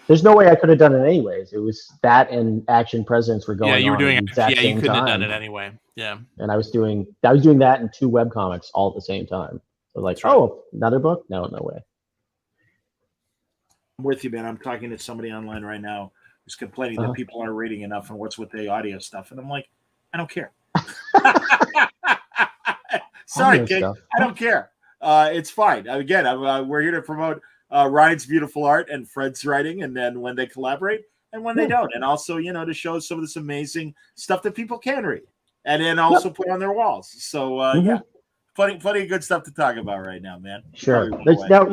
There's no way I could have done it anyways. It was that and Action Presidents were going on. Yeah, you were doing it. Yeah, you couldn't have done it anyway. Yeah. And I was doing that and 2 webcomics all at the same time. So another book? No way. I'm with you, man. I'm talking to somebody online right now who's complaining that people aren't reading enough and what's with the audio stuff. And I'm like, I don't care. Sorry, kid. I don't care. It's fine. Again, we're here to promote Ryan's beautiful art and Fred's writing, and then when they collaborate and when they don't, and also to show some of this amazing stuff that people can read and then also put on their walls. So plenty of good stuff to talk about right now, man. Sure. We can.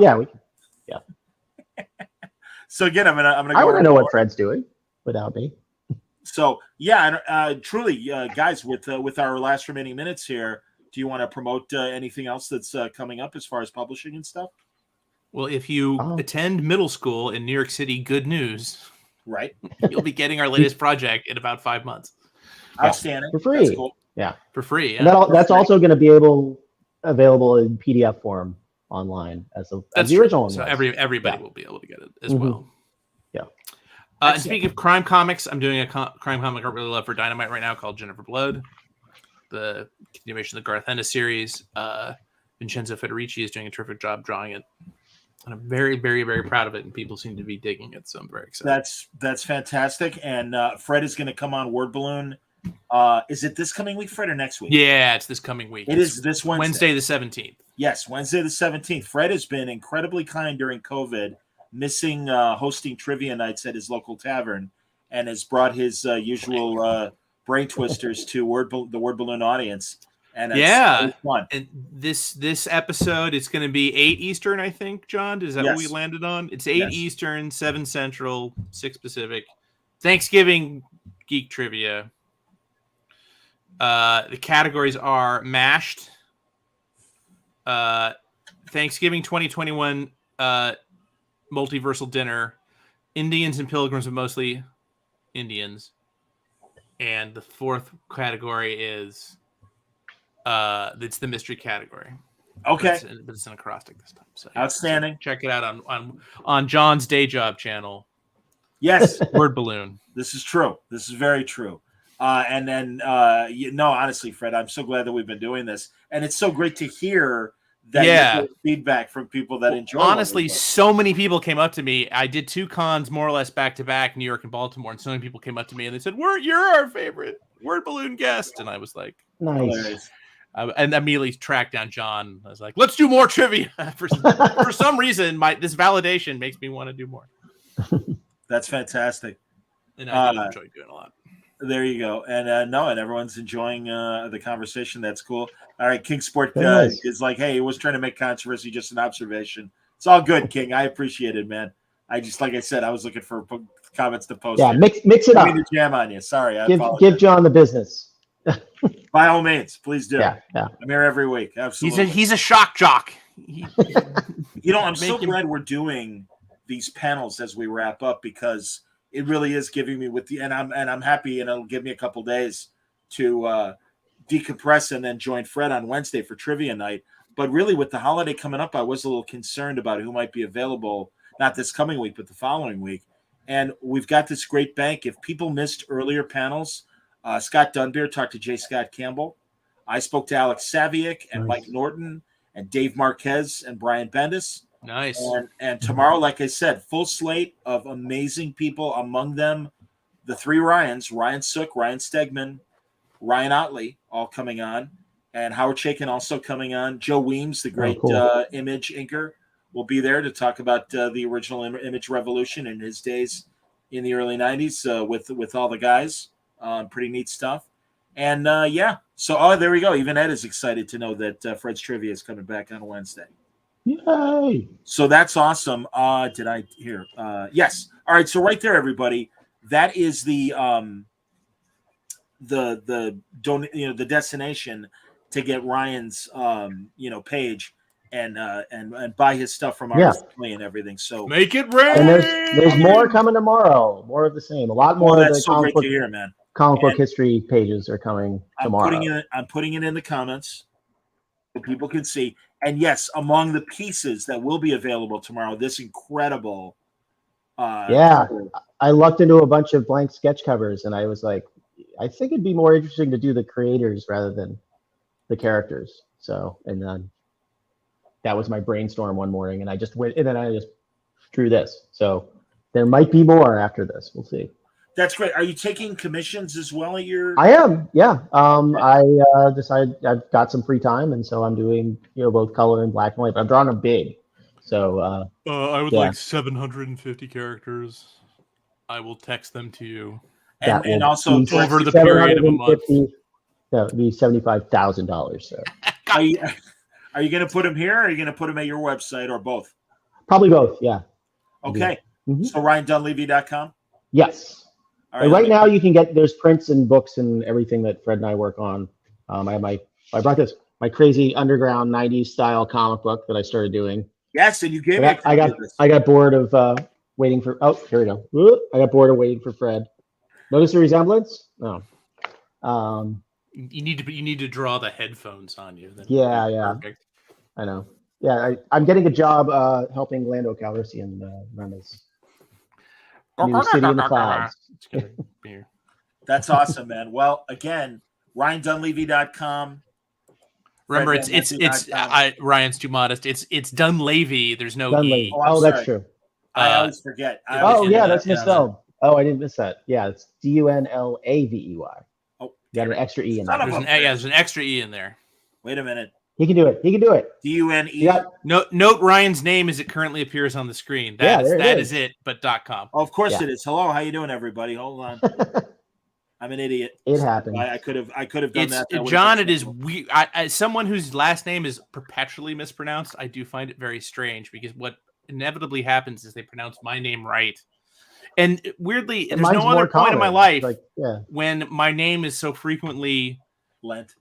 Yeah. So again, I'm gonna. I want to know what Fred's doing without me. So and truly, guys, with our last remaining minutes here, do you want to promote anything else that's coming up as far as publishing and stuff? Well, if you attend middle school in New York City, good news. Right. You'll be getting our latest project in about 5 months. Outstanding. For free. That's cool. Yeah. For free. Yeah. And that's also going to be available in PDF form online as the original one. So everybody will be able to get it as well. Yeah. And speaking of crime comics, I'm doing a crime comic I really love for Dynamite right now called Jennifer Blood, the continuation of the Garth Ennis series. Vincenzo Federici is doing a terrific job drawing it. And I'm very, very, very proud of it, and people seem to be digging it, so I'm very excited. That's fantastic. And Fred is going to come on Word Balloon. Is it this coming week, Fred, or next week? Yeah, it's this coming week. It is this Wednesday. Wednesday the 17th. Yes, Wednesday the 17th. Fred has been incredibly kind during COVID, missing hosting trivia nights at his local tavern, and has brought his usual brain twisters to the Word Balloon audience. And it's fun. And this episode, it's going to be 8 Eastern, I think, John. Is that what we landed on? It's 8 Eastern, 7 Central, 6 Pacific. Thanksgiving Geek Trivia. The categories are Mashed, Thanksgiving 2021 Multiversal Dinner, Indians and Pilgrims, but mostly Indians. And the 4th category is It's the mystery category. Okay. But it's an acrostic this time. So outstanding. So check it out on John's day job channel. Yes. Word balloon. This is true. This is very true. And then, honestly, Fred, I'm so glad that we've been doing this. And it's so great to hear that you get feedback from people that enjoy it. Honestly, so many people came up to me. I did 2 cons more or less back to back, New York and Baltimore, and so many people came up to me and they said, "You're our favorite Word Balloon guest." And I was like, nice. And immediately tracked down John. I was like, "Let's do more trivia." For some reason, this validation makes me want to do more. That's fantastic. And I do enjoy doing a lot. There you go. And and everyone's enjoying the conversation. That's cool. All right, King Sport is like, hey, he was trying to make controversy, just an observation. It's all good, King. I appreciate it, man. I just, like I said, I was looking for comments to post. Yeah, mix it up. The jam on you. Sorry. Give John the business. By all means, please do. Yeah. I'm here every week. Absolutely. He's a shock jock. I'm so glad we're doing these panels as we wrap up, because it really is giving me and I'm happy, and it'll give me a couple days to decompress and then join Fred on Wednesday for trivia night. But really, with the holiday coming up, I was a little concerned about who might be available, not this coming week, but the following week. And we've got this great bank. If people missed earlier panels, Scott Dunbeer talked to J. Scott Campbell. I spoke to Alex Saviak and Mike Norton and Dave Marquez and Brian Bendis. Nice. And tomorrow, like I said, full slate of amazing people, among them the 3 Ryans, Ryan Sook, Ryan Stegman, Ryan Otley, all coming on, and Howard Chaykin also coming on. Joe Weems, the great Image inker, will be there to talk about the original Image revolution in his days in the early 90s with all the guys. Pretty neat stuff. And so there we go. Even Ed is excited to know that Fred's Trivia is coming back on Wednesday. Yay! So that's awesome. Did I hear? Yes. All right. So right there, everybody, that is the destination to get Ryan's page and buy his stuff from Artist Play and everything. So make it rain. And there's more coming tomorrow. More of the same. A lot more. That's so great to hear, man. Comic book history pages are coming tomorrow. I'm putting it in the comments so people can see. And yes, among the pieces that will be available tomorrow, this incredible. I looked into a bunch of blank sketch covers, and I was like, I think it'd be more interesting to do the creators rather than the characters. So, and then that was my brainstorm one morning, and I just went, and then I just drew this. So there might be more after this. We'll see. That's great. Are you taking commissions as well at your? I am, yeah. I decided I've got some free time, and so I'm doing both color and black and white. But I'm drawing them big, so. I would like 750 characters. I will text them to you. And also over the period of a month. That would be $75,000. So. Are you going to put them here, or are you going to put them at your website, or both? Probably both. Yeah. Okay. Mm-hmm. So RyanDunlavey.com. Yes. All right, now you can there's prints and books and everything that Fred and I work on. I brought my crazy underground 90s style comic book that I started doing. Yes, and you gave me. I got bored of waiting for. Oh, here we go. I got bored of waiting for Fred. Notice the resemblance? No. You need to draw the headphones on you. Yeah. Perfect. I know. Yeah, I'm getting a job helping Lando Calrissian run his new City in the Clouds. That's awesome, man. Well, again, RyanDunlavey.com. Remember, it's Ryan's too modest. It's Dunlavey. There's no Dunlavey. E. Oh, that's true. I always forget. That's misspelled. Oh, I didn't miss that. Yeah, it's Dunlavey. Oh, you got an extra E in there. There's an extra E in there. Wait a minute. He can do it. DUNE. Note Ryan's name as it currently appears on the screen. That is it, but .com. Oh, of course it is. Hello, how you doing, everybody? Hold on. I'm an idiot. It happened. I could have done that. John, it is we. As someone whose last name is perpetually mispronounced, I do find it very strange, because what inevitably happens is they pronounce my name right. And weirdly, there's no other point in my life when my name is so frequently Lente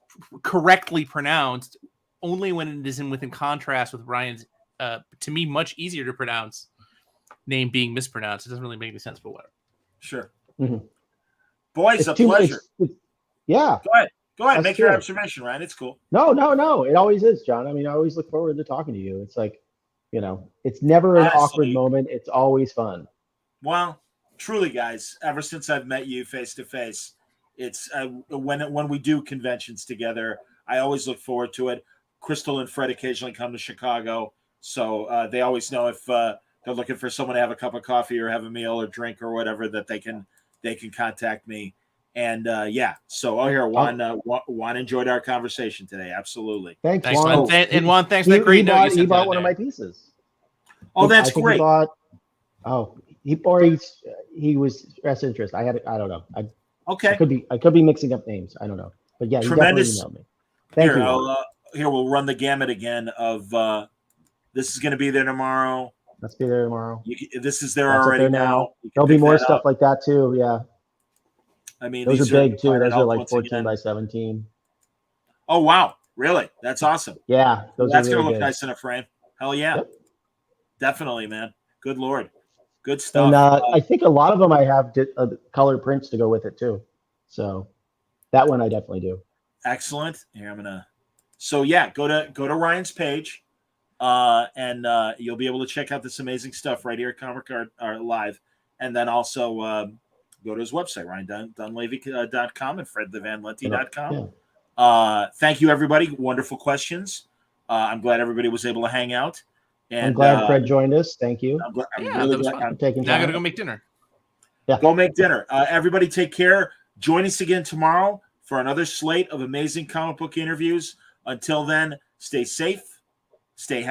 correctly pronounced, only when it is within contrast with Ryan's, to me, much easier to pronounce name being mispronounced. It doesn't really make any sense, but whatever. Sure. Mm-hmm. Boys, a pleasure. Yeah. Go ahead. Go ahead, Us make your too. observation, Ryan. It's cool. No. It always is, John. I mean, I always look forward to talking to you. It's like, it's never an awkward moment. It's always fun. Well, truly, guys, ever since I've met you face to face, it's when we do conventions together, I always look forward to it. Crystal and Fred occasionally come to Chicago, so they always know if they're looking for someone to have a cup of coffee or have a meal or drink or whatever, that they can contact me. And so Juan enjoyed our conversation today. Absolutely. Thanks Juan. And Juan, thanks for that great note. He bought one of my pieces. Oh, that's great. He was expressed interest. I don't know. Okay. I could be mixing up names. I don't know. But yeah, Tremendous. He definitely emailed me. Thank you. Here, we'll run the gamut again of this is going to be there tomorrow. Let's be there tomorrow. This is there already now. There'll be more stuff like that too. Yeah. I mean, those are big too. Those are like 14 by 17. Oh, wow. Really? That's awesome. Yeah. That's going to look nice in a frame. Hell yeah. Yep. Definitely, man. Good Lord. Good stuff. And I think a lot of them I have colored prints to go with it too. So that one I definitely do. Excellent. Here, I'm going to. So yeah, go to Ryan's page, and you'll be able to check out this amazing stuff right here at Comic Art Live, and then also go to his website, RyanDunlavey.com and FredTheVanLente.com. Yeah. Thank you, everybody. Wonderful questions. I'm glad everybody was able to hang out. And I'm glad Fred joined us. Thank you. I'm really glad. I'm taking time. Now I gotta go make dinner. Yeah. Go make dinner. Everybody take care. Join us again tomorrow for another slate of amazing comic book interviews. Until then, stay safe, stay happy.